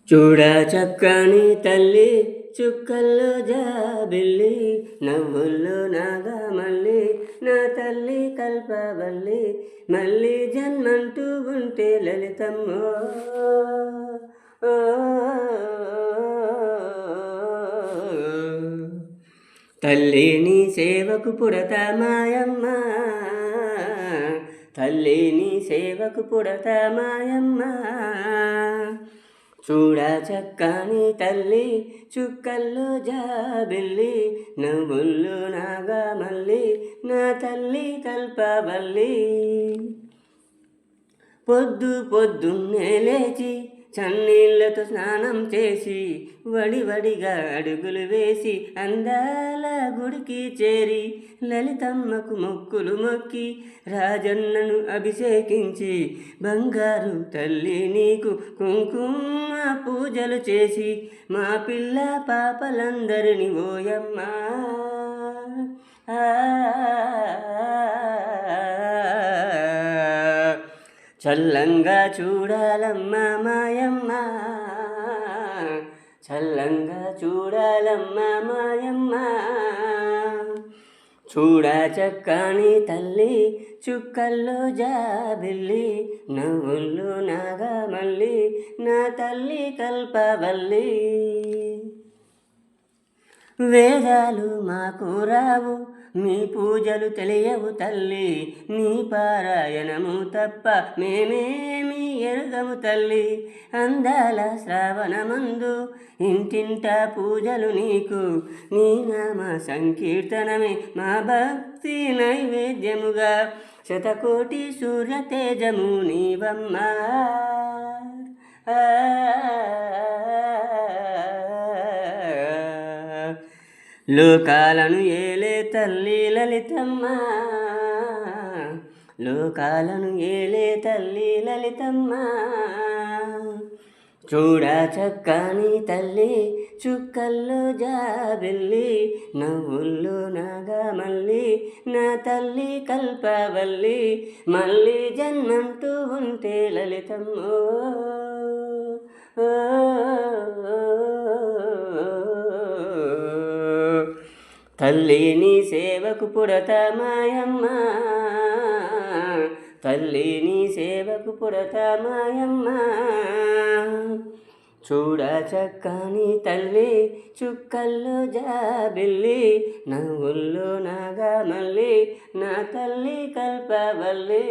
చూడా చక్కని తల్లి చుక్కల్లో జాబిల్లి నవ్వుల్లో నాగమల్లి నా తల్లి కల్పవల్లి మళ్ళీ జన్మంటూ ఉంటే లలితమ్మో ఓ, తల్లి నీ సేవకు పుడతా మాయమ్మ తల్లి నీ సేవకు పుడతా మాయమ్మ చూడా చక్కని తల్లి చుక్కల్లో జాబిల్లి నవ్వుల్లో నాగమల్లి నా తల్లి కల్పవల్లి పొద్దున్నే లేచి చన్నీళ్లతో స్నానం చేసి వడివడిగా అడుగులు వేసి అందాల గుడికి చేరి లలితమ్మకు మొక్కులు మొక్కి రాజన్నను అభిషేకించి బంగారు తల్లి నీకు కుంకుమ పూజలు చేసి మా పిల్ల పాపలందరినీ ఓయమ్మా చల్లంగా చూడాలమ్మ మాయమ్మ చల్లంగా చూడాలమ్మ మాయమ్మ చూడా చక్కని తల్లి చుక్కల్లో జాబిల్లి నవ్వుల్లో నాగమల్లి నా తల్లి కల్పవల్లి వేదాలు మాకు రావు మీ పూజలు తెలియవు తల్లి నీ పారాయణము తప్ప మేమేమి ఎరుగము తల్లి అందాల శ్రావణమందు ఇంటింట పూజలు నీకు నీ నామ సంకీర్తనమే మా భక్తి నైవేద్యముగా శతకోటి సూర్య తేజము నీవమ్మా లోకాలను ఏలే తల్లి లలితమ్మ లోకాలను ఏలే తల్లి లలితమ్మ చూడా చక్కని తల్లి చుక్కల్లో జాబిల్లి నవ్వుల్లో నాగమల్లి నా తల్లి కల్పవల్లి మళ్ళీ జన్మంటూ ఉంటే లలితమ్మో తల్లి నీ సేవకు పుడతా మాయమ్మ తల్లి నీ సేవకు పుడతా మాయమ్మ చూడా చక్కని తల్లి చుక్కల్లో జాబిల్లి నవ్వుల్లో నాగమల్లి నా తల్లి కల్పవల్లి